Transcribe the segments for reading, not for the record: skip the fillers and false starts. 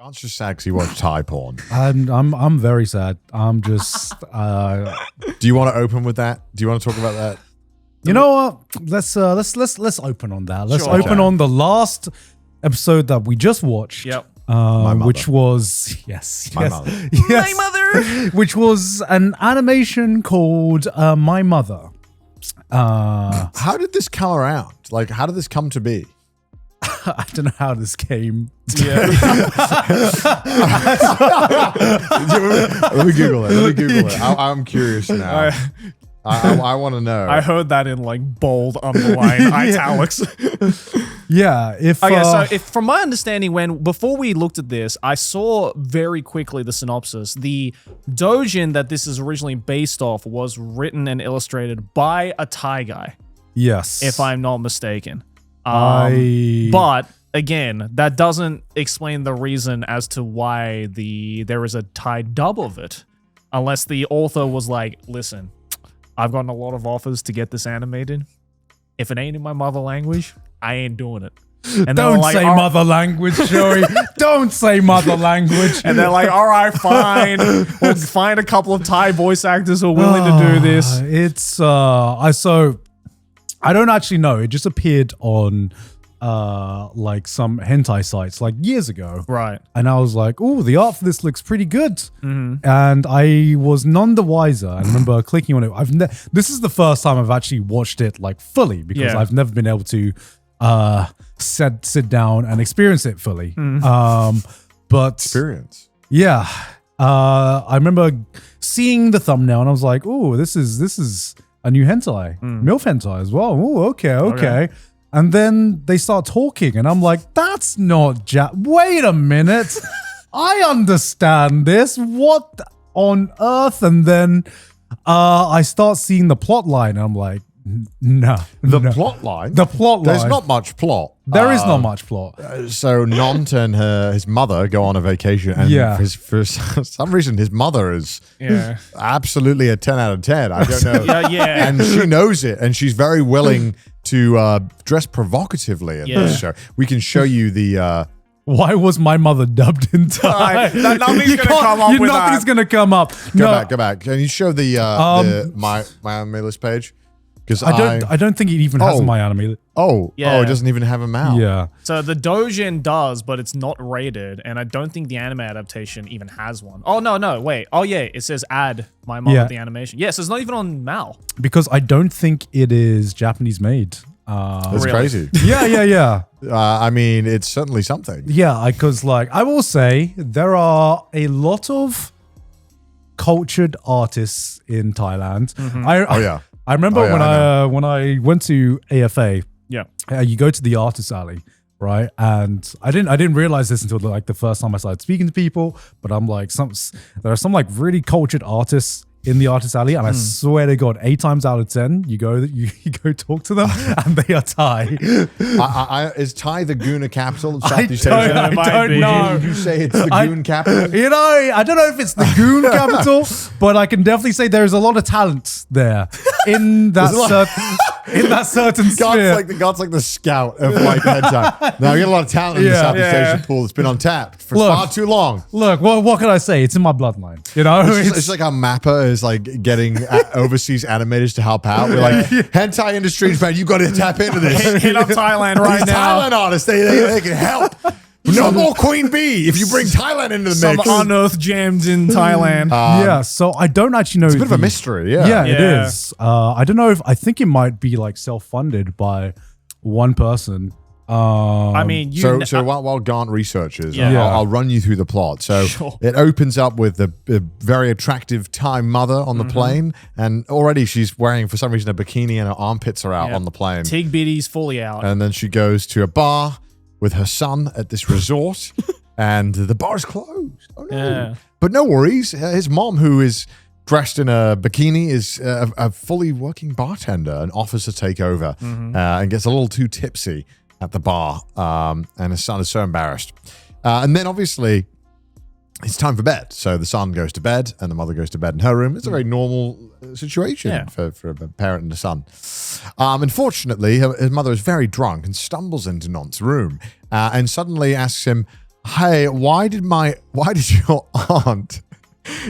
Grant's just sad because he watched Thai porn. I'm very sad. I'm just. Do you want to open with that? Do you want to talk about that? You know what? Let's open on that. Let's open on the last episode that we just watched. Yep. Which was My mother. My mother. which was an animation called My Mother. How did this come around? Like, how did this come to be? I don't know how this came. Yeah. Let me Google it. I'm curious now. I want to know. I heard that in like bold, underlined italics. Yeah. So from my understanding, before we looked at this, I saw very quickly the synopsis. The doujin that this is originally based off was written and illustrated by a Thai guy, yes, if I'm not mistaken. But again, that doesn't explain the reason as to why there is a Thai dub of it, unless the author was like, "Listen, I've gotten a lot of offers to get this animated. If it ain't in my mother language, I ain't doing it." And don't say mother language, Joey. Don't say mother language. And they're like, "All right, fine. We'll find a couple of Thai voice actors who are willing to do this." It's I don't actually know. It just appeared on like some hentai sites like years ago. Right. And I was like, "Oh, the art for this looks pretty good." And I was none the wiser. I remember clicking on it. This is the first time I've actually watched it like fully because I've never been able to sit down and experience it fully. But Experience. yeah, I remember seeing the thumbnail and I was like, "Oh, this is a new hentai, MILF hentai as well." Oh, okay. And then they start talking and I'm like, "That's not wait a minute. I understand this. What on earth?" And then I start seeing the plot line and I'm like, no. Plot line? The plot line. There's not much plot. There is not much plot. So Nont and his mother go on a vacation, and for some reason his mother is absolutely a 10 out of 10. I don't know. And she knows it, and she's very willing to dress provocatively in this show. We can show you the... Why was My Mother dubbed in Thai? Nothing's going to come up with Nothing's going to come up. Go back. Can you show the my anime list page? Because I don't think it even has my anime. Oh, it doesn't even have a mouth. Yeah. So the doujin does, but it's not rated, and I don't think the anime adaptation even has one. Oh no, wait. Oh yeah, it says add My Mother the animation. Yes, it's not even on Mal. Because I don't think it is Japanese made. That's crazy. Yeah. I mean, it's certainly something. Yeah, because like I will say there are a lot of cultured artists in Thailand. I remember when I went to AFA. Yeah, you go to the artist alley, right? And I didn't realize this until like the first time I started speaking to people. But I'm like, there are some like really cultured artists in the artist alley, and I swear to God, 8 times out of 10, you go talk to them, and they are Thai. Is Thai the Guna capital of Southeast Asia? I don't know. Would you say it's the Goon capital? You know, I don't know if it's the Goon capital, but I can definitely say there's a lot of talent there in that certain sphere. God's like the scout of like hentai. Now you get a lot of talent in the Southeast Asian pool that's been untapped for far too long. Look, what can I say? It's in my bloodline. You know, it's like how Mappa is like getting overseas animators to help out. We're like, hentai industries, man, you got to tap into this. Hit up Thailand right These now. Thailand artists, they can help. No more Queen Bee if you bring Thailand into the mix. Some unearthed gems in Thailand. So I don't actually know. It's a bit of a mystery, Yeah, it is. I don't know I think it might be like self-funded by one person. I mean, while Gant researches, I'll run you through the plot. So it opens up with a very attractive Thai mother on the plane, and already she's wearing, for some reason, a bikini and her armpits are out on the plane. Tig bitties fully out. And then she goes to a bar with her son at this resort, and the bar's closed. Oh no! Yeah. But no worries. His mom, who is dressed in a bikini, is a fully working bartender and offers to take over, and gets a little too tipsy at the bar, and his son is so embarrassed. And then obviously it's time for bed. So the son goes to bed and the mother goes to bed in her room. It's a very normal situation for a parent and a son. Unfortunately, his mother is very drunk and stumbles into Nont's room and suddenly asks him, hey, why did your aunt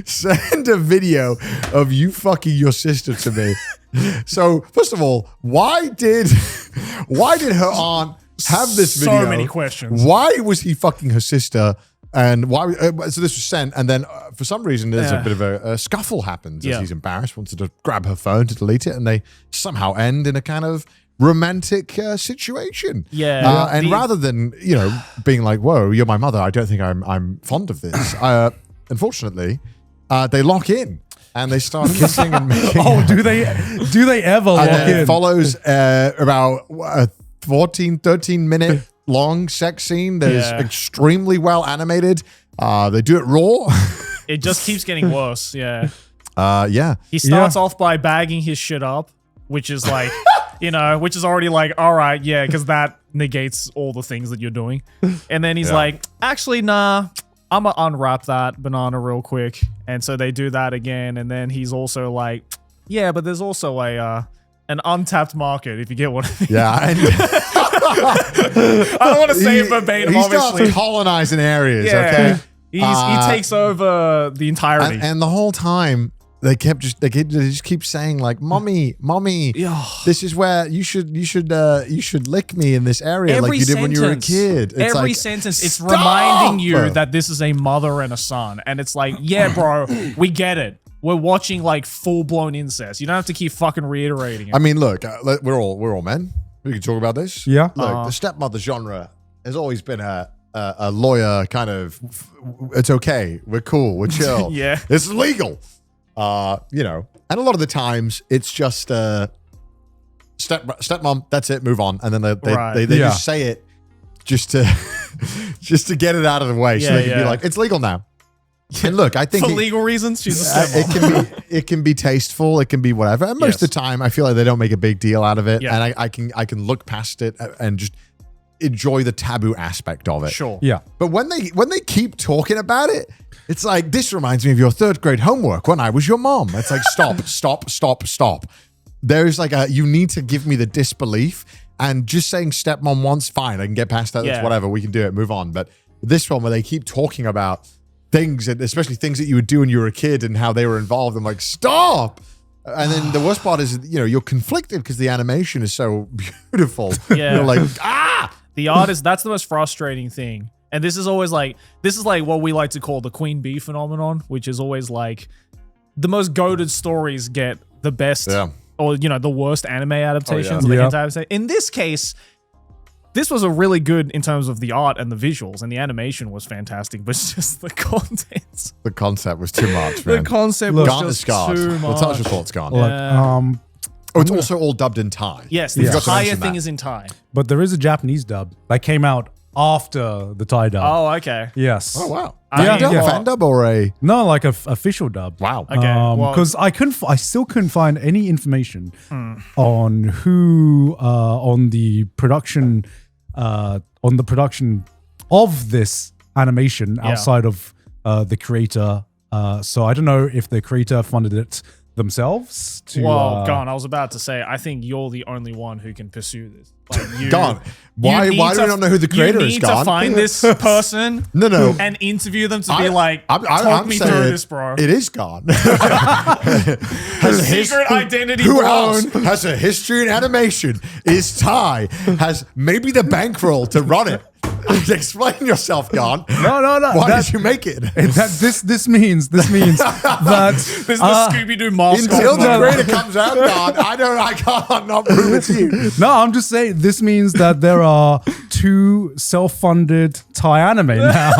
send a video of you fucking your sister to me? So first of all, why did her aunt have this video? So many questions. Why was he fucking her sister? And why? So this was sent, and then for some reason there's a bit of a scuffle happens as he's embarrassed, wants to grab her phone to delete it, and they somehow end in a kind of romantic situation. Yeah. And rather than being like, "Whoa, you're my mother," I don't think I'm fond of this. Unfortunately, they lock in and they start kissing and making. Oh, do they ever lock in? It follows about a 13-minute long sex scene that is extremely well animated. They do it raw. It just keeps getting worse. Yeah. He starts off by bagging his shit up, which is like, which is already like, all right, yeah, because that negates all the things that you're doing. And then he's like, actually, nah, I'm gonna unwrap that banana real quick. And so they do that again. And then he's also like, yeah, but there's also an untapped market, if you get what I mean. Yeah. And I don't want to say it verbatim, obviously. He starts colonizing areas, okay? He takes over the entirety. And the whole time, they just keep saying like, "Mommy, this is where you should lick me in this area like you did when you were a kid." It's every like, sentence, it's stop! reminding you that this is a mother and a son, and it's like, yeah, bro, we get it. We're watching like full-blown incest. You don't have to keep fucking reiterating it. I mean, look, we're all men. We can talk about this. Yeah. Look, the stepmother genre has always been a lawyer kind of. It's okay. We're cool. We're chill. Yeah. It's legal. And a lot of the times it's just stepmom. That's it. Move on. And then they just say it just to get it out of the way, so they can be like, it's legal now. And look, I think for legal reasons, she's a stepmom. it can be tasteful, it can be whatever. And most of the time, I feel like they don't make a big deal out of it, and I can look past it and just enjoy the taboo aspect of it. Sure. Yeah. But when they keep talking about it, it's like, this reminds me of your 3rd grade homework when I was your mom. It's like, stop. There's like you need to give me the disbelief, and just saying stepmom once, fine, I can get past that. That's whatever, we can do it, move on. But this one where they keep talking about things, and especially things that you would do when you were a kid and how they were involved, I'm like, stop. And then the worst part is, you're conflicted because the animation is so beautiful. Yeah. You're like, The artist, that's the most frustrating thing. And this is like what we like to call the queen bee phenomenon, which is always like the most goated stories get the best or, the worst anime adaptations. In this case, this was a really good in terms of the art and the visuals, and the animation was fantastic, but it's just the content. the concept was too much, man. The concept was Gone is just scarred. too much. What's your thoughts, Gone? Like, it's also all dubbed in Thai. Yes, the You forgot to entire mention thing that. is in Thai. but there is a Japanese dub that came out after the Thai dub. Oh, okay. Yes. Oh, wow. Yeah. Fan dub or a... No, like a official dub. Wow. Okay. well, Because I still couldn't find any information on who on the production of this animation outside of the creator. So I don't know if the creator funded it themselves. Gone. I was about to say, I think you're the only one who can pursue this. Like, Gone. Why do we not know who the creator is, You need Gone? to find this person and interview them to be like, talk me through this, bro. It is Gone. Secret identity Who blown. else has a history in animation, is Thai, has maybe the bankroll to run it? Explain yourself, Gone. No. Why did you make it? This means that This is the Scooby-Doo mascot. Until the creator comes out, Gone, I can't not prove it to you. No, I'm just saying this means that there are 2 self-funded Thai anime now.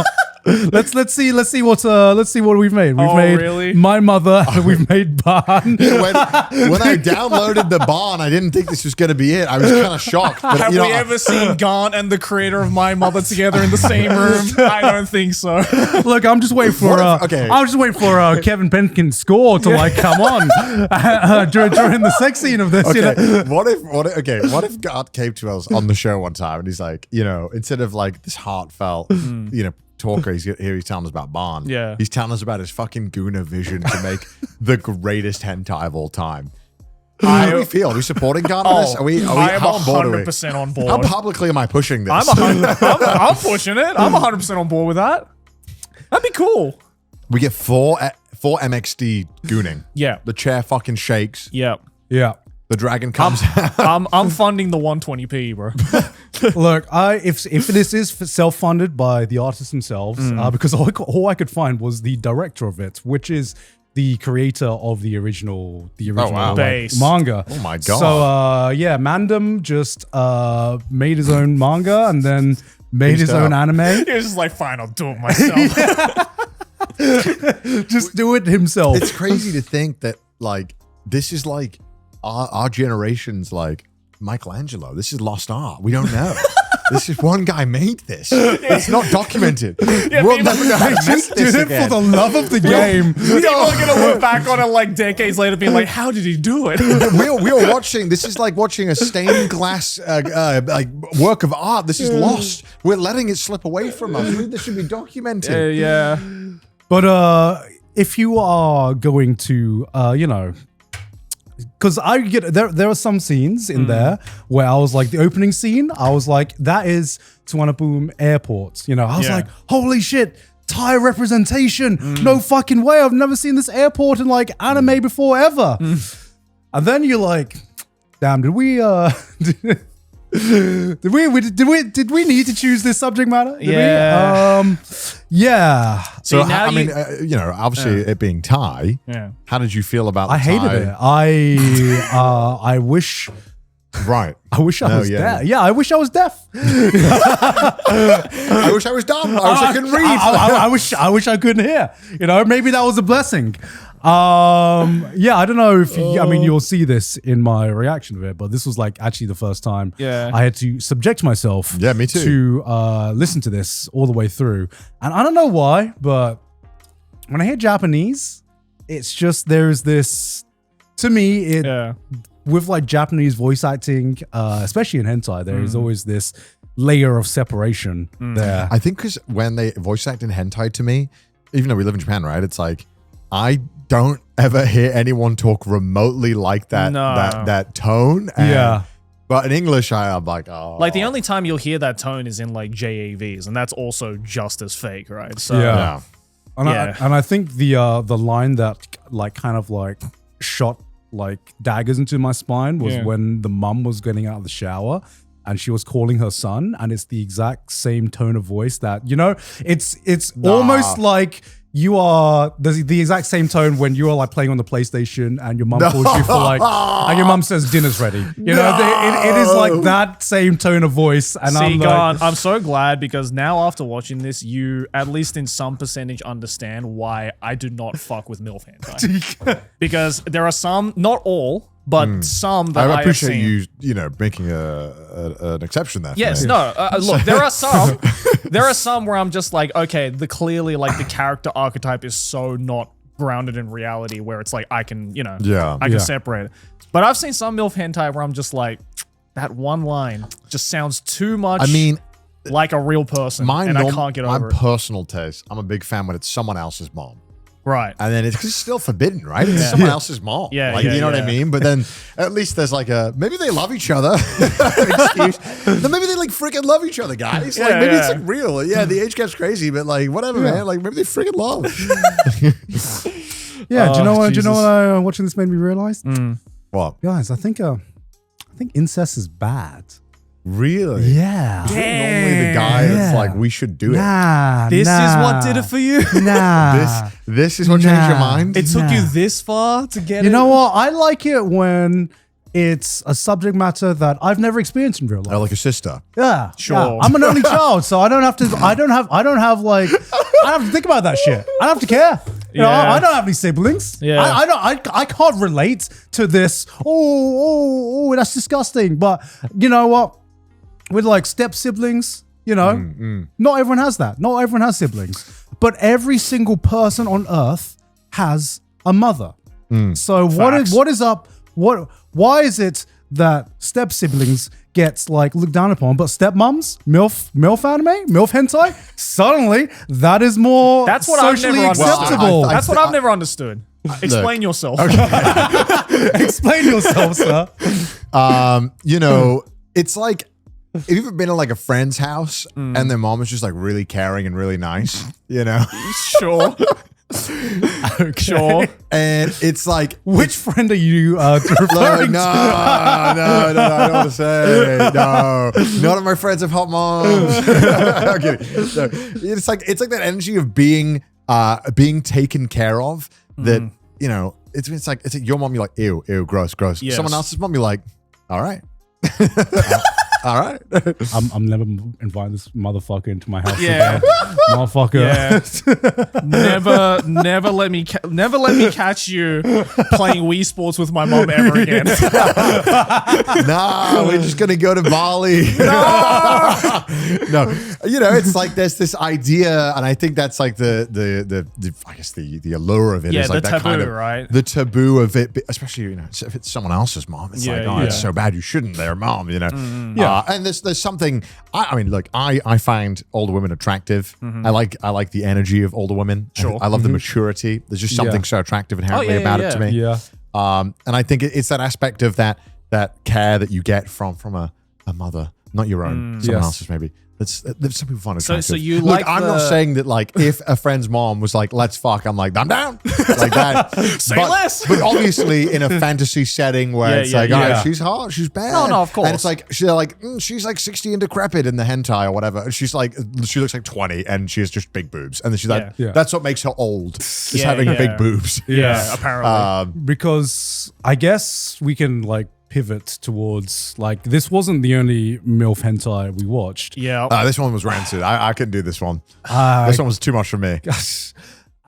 Let's see what we've made. We've made really? My Mother and we've made Ban. When I downloaded the Barn, I didn't think this was going to be it. I was kind of shocked. But, Have we ever seen Gaunt and the creator of My Mother together in the same room? I don't think so. Look, I'm just waiting for Kevin Penkin's score to come on during the sex scene of this. Okay. What if God came to us on the show one time and he's like, instead of like this heartfelt, talker, he's telling us about Barn. Yeah. He's telling us about his fucking Guna vision to make the greatest hentai of all time. How do we feel? Are we supporting God on this? Are we I am how on board are we? 100% on board. How publicly am I pushing this? I'm pushing it. I'm 100% on board with that. That'd be cool. We get four MXD gooning. Yeah. The chair fucking shakes. Yeah. Yeah. The dragon comes. I'm funding the 120p, bro. Look, if this is self-funded by the artists themselves, because all I could find was the director of it, which is the creator of the original Base. manga. Oh my god! So yeah, Mandem just made his own manga and then made his own anime. He was just like, fine, I'll do it myself. Just do it himself. It's crazy to think that like this is like our generation's like Michelangelo. This is lost art. We don't know. This is one guy made this. It's not documented. We'll never know how to make Just this did it again. for the love of the game. People are going to look back on it like decades later being like, how did he do it? we are watching. This is like watching a stained glass like work of art. This is lost. We're letting it slip away from us. This should be documented. Yeah. But if you are going to, because I get there are some scenes in there where I was like, the opening scene, I was like, that is Boom Airport. I was like, holy shit, Thai representation. No fucking way. I've never seen this airport in like anime before ever. And then you're like, damn, did we did we need to choose this subject matter? Did we? Yeah. So See, now I mean, obviously it being Thai. Yeah. How did you feel about? I hated it. I wish. Right. I wish I was deaf. Yeah, I wish I was deaf. I wish I was dumb. I wish I couldn't read. I wish I couldn't hear. Maybe that was a blessing. I don't know if you'll see this in my reaction to it, but this was like actually the first time I had to subject myself me too. to listen to this all the way through. And I don't know why, but when I hear Japanese, it's just there's this, to me, with like Japanese voice acting, especially in hentai, there is always this layer of separation there. I think because when they voice act in hentai to me, even though we live in Japan, right? It's like, I don't ever hear anyone talk remotely like that that tone. But in English, I'm like, oh. Like the only time you'll hear that tone is in like JAVs, and that's also just as fake, right? So And I think the line that like kind of like shot like daggers into my spine was when the mum was getting out of the shower and she was calling her son, and it's the exact same tone of voice that, it's almost like you are the exact same tone when you are like playing on the PlayStation and your mum calls you for like, and your mum says dinner's ready. It is like that same tone of voice. And I'm so glad, because now after watching this, you at least in some percentage understand why I do not fuck with MILF hentai. Because there are some, not all, but some that I appreciate have seen. you making an exception there. Yes, no. Look, there are some. There are some where I'm just like, okay, clearly like the character archetype is so not grounded in reality, where it's like I can separate it. But I've seen some MILF hentai where I'm just like, that one line just sounds too much. I mean, like a real person, and I can't get over it. My personal taste, I'm a big fan when it's someone else's mom. Right. And then it's still forbidden, right? It's someone else's mom. Yeah, like, you know what I mean? But then at least there's like maybe they love each other. Excuse. Then maybe they like freaking love each other, guys. Like maybe it's like real. Yeah, the age gap's crazy, but like whatever, man. Like maybe they freaking love. Do you know what watching this made me realize? What? Guys, I think incest is bad. Really? Yeah. Normally the guy that's like, we should do it. This is what did it for you? This is what changed your mind? It took you this far to get it? You know what? I like it when it's a subject matter that I've never experienced in real life. Like a sister. Yeah. Sure. Yeah. I'm an only child, so I don't have to think about that shit. I don't have to care. I don't have any siblings. Yeah. I can't relate to this. Oh, that's disgusting. But you know what? With like step siblings, not everyone has that. Not everyone has siblings. But every single person on earth has a mother. So what is up? Why is it that step siblings gets like looked down upon, but stepmoms, MILF anime, MILF hentai, suddenly that is more That's what socially I've never acceptable. That's what I've never understood. Explain yourself. Explain yourself, sir. You know, it's like, have you ever been to like a friend's house and their mom is just like really caring and really nice, you know? Sure. Sure. And it's like, Which friend are you referring no, to? I don't want to say. No, none of my friends have hot moms. I'm kidding. No, it's like that energy of being taken care of. That you know, it's like your mom. You're like, ew, gross. Yes. Someone else's mom. You're like, all right. All right. I'm never inviting this motherfucker into my house Yeah. again. Motherfucker. Yeah. never let me catch you playing Wii Sports with my mom ever again. Nah, we're just gonna go to Bali. No, you know, it's like there's this idea, and I think that's like the I guess the allure of it Yeah, is like the that taboo, kind of right? the taboo of it, especially you know if it's someone else's mom. It's like, oh, it's so bad you shouldn't. Their mom, you know. Yeah. And there's something. I mean, look, I find older women attractive. I like the energy of older women. Sure. I love the maturity. There's just something so attractive inherently about it to me. Yeah. And I think it's that aspect of that care that you get from a mother, not your own, someone Yes. else's maybe. Some people find So attractive. you Look, like I'm not saying that like if a friend's mom was like, let's fuck, I'm like, I'm down. Like that. Say less. But obviously in a fantasy setting where it's like, all right, she's hot, she's bad. No, of course. And it's like, she's like 60 and decrepit in the hentai or whatever. And she's like, she looks like 20 and she has just big boobs. And then she's like, that's what makes her old, is having big boobs. Yeah, apparently. Because I guess we can like pivot towards like this wasn't the only MILF hentai we watched. Yeah. This one was rancid. I couldn't do this one. This one was too much for me.